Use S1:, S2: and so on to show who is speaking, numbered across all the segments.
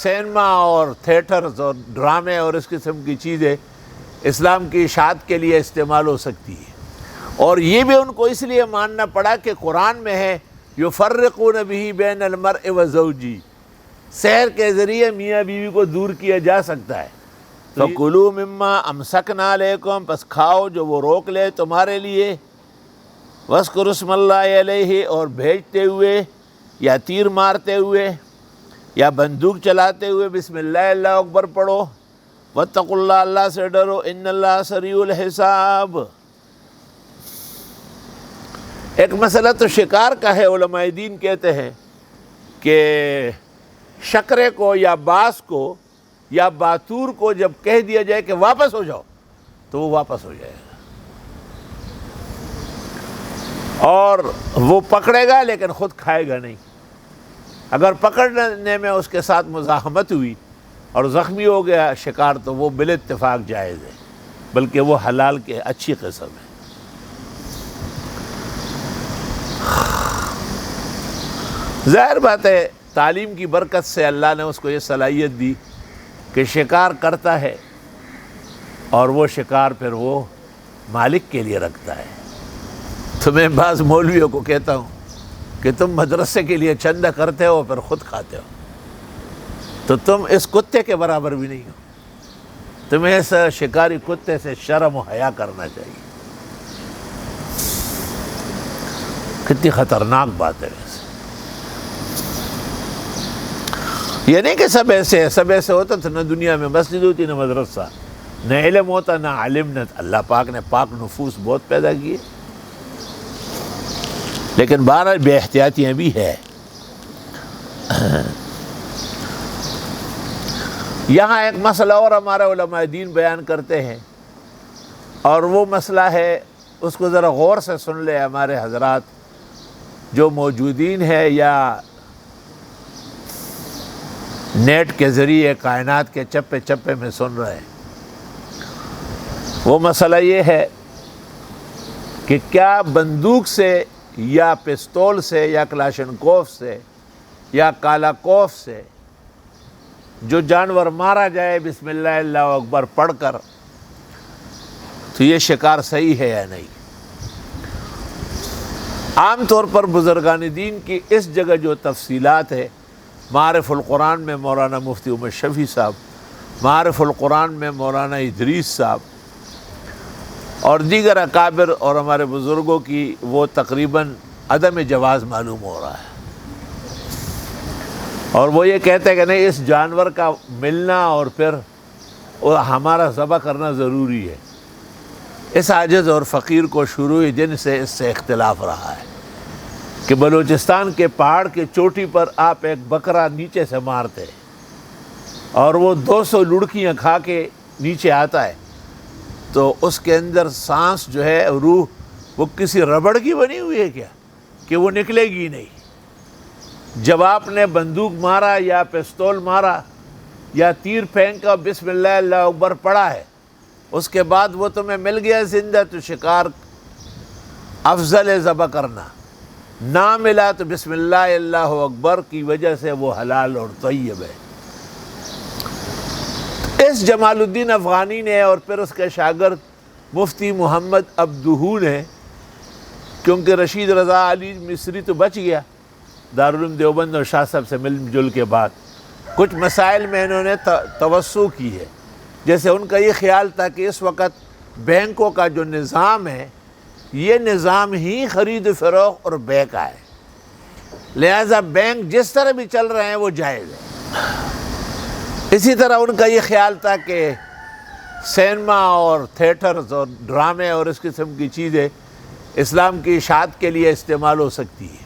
S1: Cinema اور theatres اور ڈرامے اور اس قسم کی چیزیں اسلام کی اشاعت کے لیے استعمال ہو سکتی ہے، اور یہ بھی ان کو اس لیے ماننا پڑا کہ قرآن میں ہے یفرقون بہ بین المرء وزوجہ، سحر کے ذریعے میاں بیوی کو دور کیا جا سکتا ہے۔ فَكُلُوا مِمَّا أَمْسَكْنَا عَلَيْكُمْ، پس کھاؤ جو وہ روک لے تمہارے لیے، وَاذْكُرُوا اسْمَ اللَّهِ عَلَيْهِ، اور بھیجتے ہوئے یا تیر مارتے ہوئے یا بندوق چلاتے ہوئے بسم اللہ اللہ اکبر پڑھو، وَاتَّقُوا اللَّهَ، اللہ سے ڈرو، إِنَّ اللَّهَ سَرِيعُ الْحِسَابِ۔ ایک مسئلہ تو شکار کا ہے، علماء دین کہتے ہیں کہ شکرے کو یا باز کو یا باتور کو جب کہہ دیا جائے کہ واپس ہو جاؤ تو وہ واپس ہو جائے گا، اور وہ پکڑے گا لیکن خود کھائے گا نہیں۔ اگر پکڑنے میں اس کے ساتھ مزاحمت ہوئی اور زخمی ہو گیا شکار تو وہ بالاتفاق جائز ہے، بلکہ وہ حلال کے اچھی قسم ہے۔ ظاہر بات ہے تعلیم کی برکت سے اللہ نے اس کو یہ صلاحیت دی کہ شکار کرتا ہے، اور وہ شکار پھر وہ مالک کے لیے رکھتا ہے۔ تو میں بعض مولویوں کو کہتا ہوں کہ تم مدرسے کے لیے چندہ کرتے ہو پھر خود کھاتے ہو، تو تم اس کتے کے برابر بھی نہیں ہو۔ تمہیں اس شکاری کتے سے شرم و حیا کرنا چاہیے۔ کتنی خطرناک بات ہے ویسے۔ یہ نہیں کہ سب ایسے ہے، سب ایسے ہوتا تو نہ دنیا میں مسجد ہوتی نہ مدرسہ، نہ علم ہوتا نہ عالم، نہ اللہ پاک نے پاک نفوس بہت پیدا کیے، لیکن بہرحال بے احتیاطیاں بھی ہے۔ یہاں ایک مسئلہ اور ہمارے علماء دین بیان کرتے ہیں، اور وہ مسئلہ ہے، اس کو ذرا غور سے سن لے ہمارے حضرات جو موجودین ہے یا نیٹ کے ذریعے کائنات کے چپے چپے میں سن رہے ہیں۔ وہ مسئلہ یہ ہے کہ کیا بندوق سے یا پستول سے یا کلاشنکوف سے یا کالاکوف سے جو جانور مارا جائے بسم اللہ اللہ اکبر پڑھ کر، تو یہ شکار صحیح ہے یا نہیں؟ عام طور پر بزرگان دین کی اس جگہ جو تفصیلات ہے، معارف القرآن میں مولانا مفتی عمر شفیع صاحب، معارف القرآن میں مولانا ادریس صاحب اور دیگر اکابر اور ہمارے بزرگوں کی وہ تقریباً عدم جواز معلوم ہو رہا ہے، اور وہ یہ کہتے ہیں کہ نہیں، اس جانور کا ملنا اور پھر ہمارا ذبح کرنا ضروری ہے۔ اس عاجز اور فقیر کو شروع دن سے اس سے اختلاف رہا ہے کہ بلوچستان کے پہاڑ کی چوٹی پر آپ ایک بکرا نیچے سے مارتے اور وہ 200 لڑکیاں کھا کے نیچے آتا ہے، تو اس کے اندر سانس جو ہے، روح، وہ کسی ربڑ کی بنی ہوئی ہے کیا کہ وہ نکلے گی نہیں؟ جب آپ نے بندوق مارا یا پستول مارا یا تیر پھینکا بسم اللہ اللہ اکبر پڑھا ہے، اس کے بعد وہ تمہیں مل گیا زندہ، تو شکار افضل ہے ذبح کرنا، نہ ملا تو بسم اللہ اللہ اکبر کی وجہ سے وہ حلال اور طیب ہے۔ اس جمال الدین افغانی نے اور پھر اس کے شاگرد مفتی محمد عبدہو نے، کیونکہ رشید رضا علی مصری تو بچ گیا دارالعلوم دیوبند اور شاہ صاحب سے مل جل کے بعد، کچھ مسائل میں انہوں نے توسع کی ہے، جیسے ان کا یہ خیال تھا کہ اس وقت بینکوں کا جو نظام ہے یہ نظام ہی خرید و فروخت اور بیع کا ہے، لہذا بینک جس طرح بھی چل رہے ہیں وہ جائز ہے۔ اسی طرح ان کا یہ خیال تھا کہ سینما اور تھیٹرز اور ڈرامے اور اس قسم کی چیزیں اسلام کی اشاعت کے لیے استعمال ہو سکتی ہے۔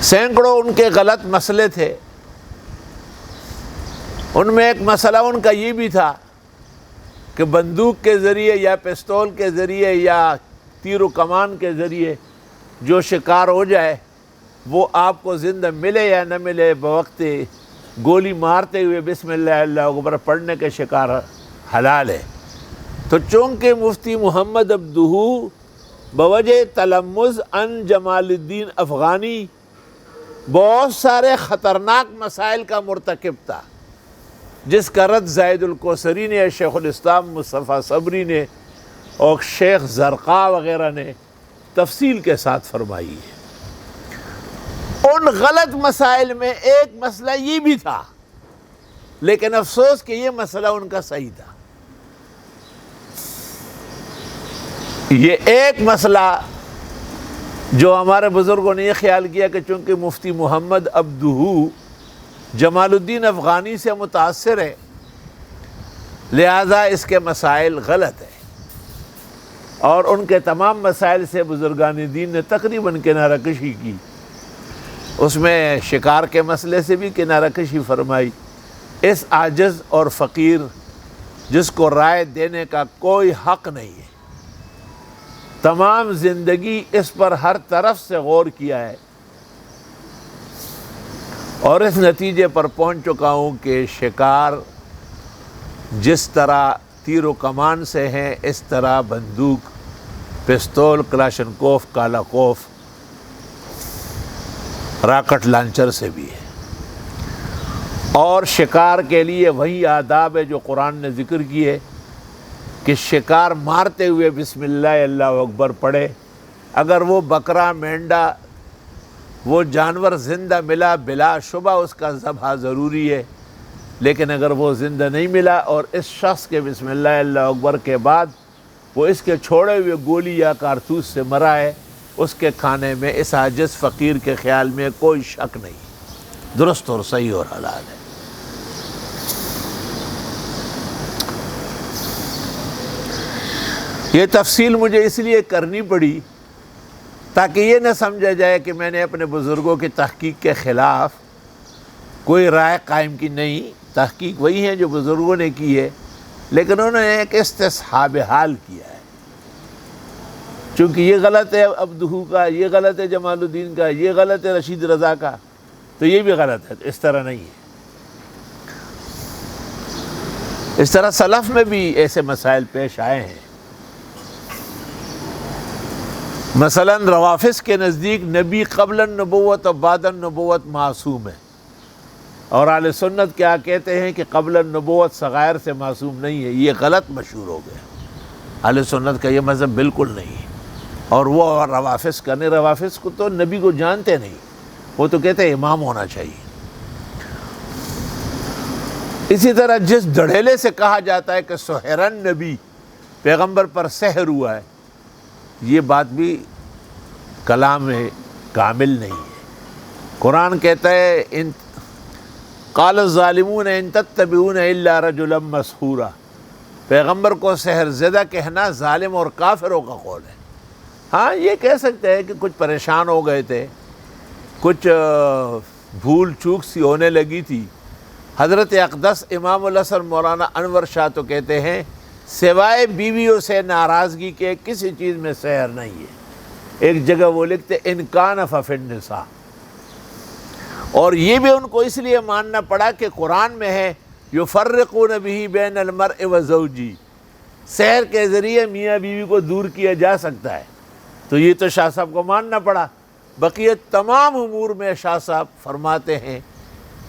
S1: سینکڑوں ان کے غلط مسئلے تھے، ان میں ایک مسئلہ ان کا یہ بھی تھا کہ بندوق کے ذریعے یا پستول کے ذریعے یا تیر و کمان کے ذریعے جو شکار ہو جائے وہ آپ کو زندہ ملے یا نہ ملے، بوقت گولی مارتے ہوئے بسم اللہ اللہ اکبر پڑھنے کے شکار حلال ہے۔ تو چونکہ مفتی محمد عبدہو بوجہ تلمذ ان جمال الدین افغانی بہت سارے خطرناک مسائل کا مرتکب تھا، جس کا رد زاہد الکوثری نے، شیخ الاسلام مصطفیٰ صبری نے اور شیخ زرقاء وغیرہ نے تفصیل کے ساتھ فرمائی ہے۔ ان غلط مسائل میں ایک مسئلہ یہ بھی تھا، لیکن افسوس کہ یہ مسئلہ ان کا صحیح تھا۔ یہ ایک مسئلہ جو ہمارے بزرگوں نے یہ خیال کیا کہ چونکہ مفتی محمد عبدہ جمال الدین افغانی سے متاثر ہے، لہذا اس کے مسائل غلط ہیں، اور ان کے تمام مسائل سے بزرگان دین نے تقریباً کنارہ کشی کی۔ اس میں شکار کے مسئلے سے بھی کنارہ کشی فرمائی۔ اس عاجز اور فقیر جس کو رائے دینے کا کوئی حق نہیں ہے، تمام زندگی اس پر ہر طرف سے غور کیا ہے، اور اس نتیجے پر پہنچ چکا ہوں کہ شکار جس طرح تیر و کمان سے ہیں، اس طرح بندوق، پستول، کلاشنکوف، کالاکوف، راکٹ لانچر سے بھی ہے۔ اور شکار کے لیے وہی آداب ہے جو قرآن نے ذکر کیے کہ شکار مارتے ہوئے بسم اللہ اللہ اکبر پڑھے۔ اگر وہ بکرا، مینڈا، وہ جانور زندہ ملا، بلا شبہ اس کا ذبح ضروری ہے، لیکن اگر وہ زندہ نہیں ملا اور اس شخص کے بسم اللہ اللہ اکبر کے بعد وہ اس کے چھوڑے ہوئے گولی یا کارتوس سے مرا ہے، اس کے کھانے میں اس عاجز فقیر کے خیال میں کوئی شک نہیں، درست اور صحیح اور حلال ہے۔ یہ تفصیل مجھے اس لیے کرنی پڑی تاکہ یہ نہ سمجھا جائے کہ میں نے اپنے بزرگوں کی تحقیق کے خلاف کوئی رائے قائم کی۔ نہیں، تحقیق وہی ہے جو بزرگوں نے کی ہے، لیکن انہوں نے ایک استصحاب حال کیا ہے۔ چونکہ یہ غلط ہے عبدہ کا، یہ غلط ہے جمال الدین کا، یہ غلط ہے رشید رضا کا، تو یہ بھی غلط ہے، اس طرح نہیں ہے۔ اس طرح سلف میں بھی ایسے مسائل پیش آئے ہیں۔ مثلا روافظ کے نزدیک نبی قبل النبوت اور بعد النبوت معصوم ہے، اور اہل سنت کیا کہتے ہیں کہ قبل النبوت صغائر سے معصوم نہیں ہے۔ یہ غلط مشہور ہو گیا، اہل سنت کا یہ مذہب بالکل نہیں ہے، اور وہ روافظ کا نہیں۔ روافظ کو تو نبی کو جانتے نہیں، وہ تو کہتے ہیں امام ہونا چاہیے۔ اسی طرح جس دھڑیلے سے کہا جاتا ہے کہ سحرن نبی، پیغمبر پر سحر ہوا ہے، یہ بات بھی کلام کامل نہیں ہے۔ قرآن کہتا ہے ان قال الظالمون ان تتبعون الا رجلا مسحورا، پیغمبر کو سحر زدہ کہنا ظالم اور کافروں کا قول ہے۔ ہاں یہ کہہ سکتے ہیں کہ کچھ پریشان ہو گئے تھے، کچھ بھول چوک سی ہونے لگی تھی۔ حضرت اقدس امام الحسن مولانا انور شاہ تو کہتے ہیں سوائے بیویوں سے ناراضگی کے کسی چیز میں سحر نہیں ہے۔ ایک جگہ وہ لکھتے ان کان ففی النساء، اور یہ بھی ان کو اس لیے ماننا پڑا کہ قرآن میں ہے یفرقون بہ بین المرء وزوجہ، سحر کے ذریعے میاں بیوی کو دور کیا جا سکتا ہے، تو یہ تو شاہ صاحب کو ماننا پڑا۔ بقیہ تمام امور میں شاہ صاحب فرماتے ہیں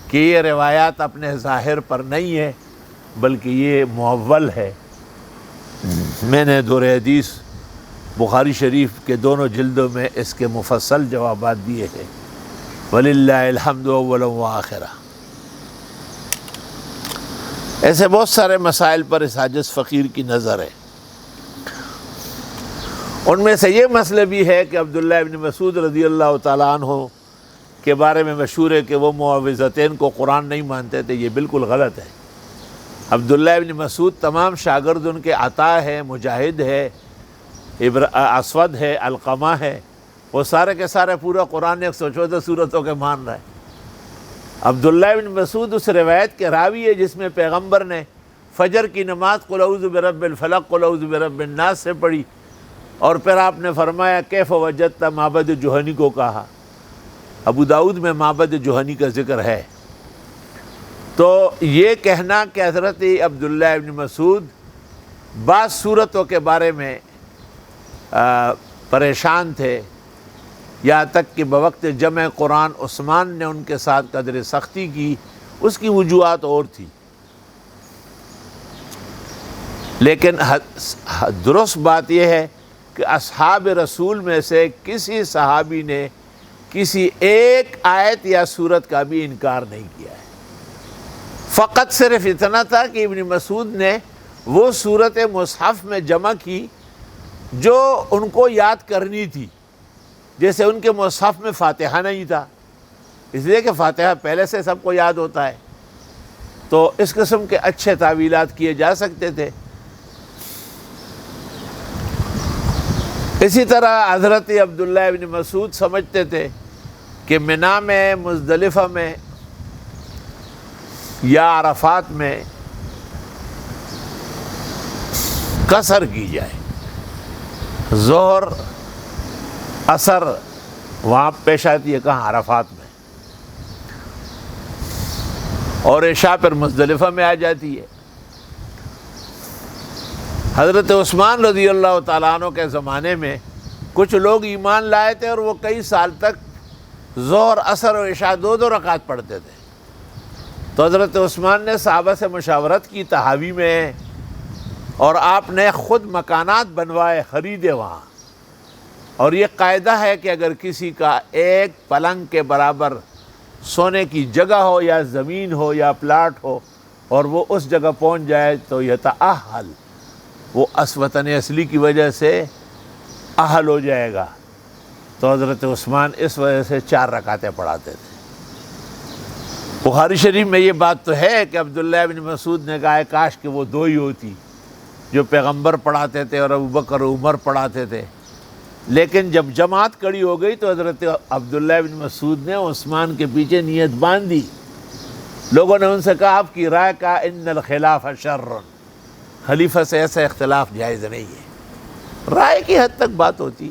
S1: کہ یہ روایات اپنے ظاہر پر نہیں ہے، بلکہ یہ مؤول ہے۔ میں نے دور حدیث بخاری شریف کے دونوں جلدوں میں اس کے مفصل جوابات دیے ہیں، وَلِلَّهِ الْحَمْدُ أَوَّلًا وَآخِرًا۔ ایسے بہت سارے مسائل پر اس عاجز فقیر کی نظر ہے۔ ان میں سے یہ مسئلہ بھی ہے کہ عبداللہ ابن مسعود رضی اللہ تعالیٰ عنہ کے بارے میں مشہور ہے کہ وہ معوذتین کو قرآن نہیں مانتے تھے۔ یہ بالکل غلط ہے۔ عبداللہ ابن مسعود تمام شاگرد ان کے عطا ہے، مجاہد ہے، اسود ہے، علقمہ ہے، وہ سارے کے سارے پورا قرآن 114 سورتوں کے مان رہے ہیں۔ عبداللہ ابن مسعود اس روایت کے راوی ہے جس میں پیغمبر نے فجر کی نماز قل اعوذ برب الفلق قل اعوذ برب الناس سے پڑھی، اور پھر آپ نے فرمایا کیف وجدت معبد جوہنی کو کہا۔ ابو داؤد میں معبد جوہنی کا ذکر ہے۔ تو یہ کہنا کہ حضرت عبداللہ ابن مسعود بعض صورتوں کے بارے میں پریشان تھے، یہاں تک کہ بوقت جمع قرآن عثمان نے ان کے ساتھ قدر سختی کی، اس کی وجوہات اور تھی، لیکن درست بات یہ ہے کہ اصحاب رسول میں سے کسی صحابی نے کسی ایک آیت یا سورت کا بھی انکار نہیں کیا ہے۔ فقط صرف اتنا تھا کہ ابن مسعود نے وہ سورت مصحف میں جمع کی جو ان کو یاد کرنی تھی، جیسے ان کے مصحف میں فاتحہ نہیں تھا، اس لیے کہ فاتحہ پہلے سے سب کو یاد ہوتا ہے، تو اس قسم کے اچھے تعویلات کیے جا سکتے تھے۔ اسی طرح حضرت عبداللہ ابن مسعود سمجھتے تھے کہ منی میں، مزدلفہ میں یا عرفات میں قصر کی جائے، ظہر عصر وہاں پیش آتی ہے، کہاں؟ عرفات میں، اور عشاء پھر مزدلفہ میں آ جاتی ہے۔ حضرت عثمان رضی اللہ تعالیٰ عنہ کے زمانے میں کچھ لوگ ایمان لائے تھے اور وہ کئی سال تک ظہر، عصر اور عشاء دو دو رکعت پڑھتے تھے، تو حضرت عثمان نے صحابہ سے مشاورت کی تحاوی میں، اور آپ نے خود مکانات بنوائے، خریدے وہاں، اور یہ قاعدہ ہے کہ اگر کسی کا ایک پلنگ کے برابر سونے کی جگہ ہو یا زمین ہو یا پلاٹ ہو اور وہ اس جگہ پہنچ جائے تو یتأہل، وہ وطن اصلی کی وجہ سے اہل ہو جائے گا، تو حضرت عثمان اس وجہ سے 4 رکعتیں پڑھاتے تھے۔ بخاری شریف میں یہ بات تو ہے کہ عبداللہ ابن مسعود نے کہا ہے کاش کہ وہ 2 ہی ہوتی، جو پیغمبر پڑھاتے تھے اور ابوبکر و عمر پڑھاتے تھے، لیکن جب جماعت کڑی ہو گئی تو حضرت عبداللہ ابن مسعود نے عثمان کے پیچھے نیت باندھی۔ لوگوں نے ان سے کہا آپ کی رائے کا ان الخلاف شر، خلیفہ سے ایسا اختلاف جائز نہیں ہے، رائے کی حد تک بات ہوتی۔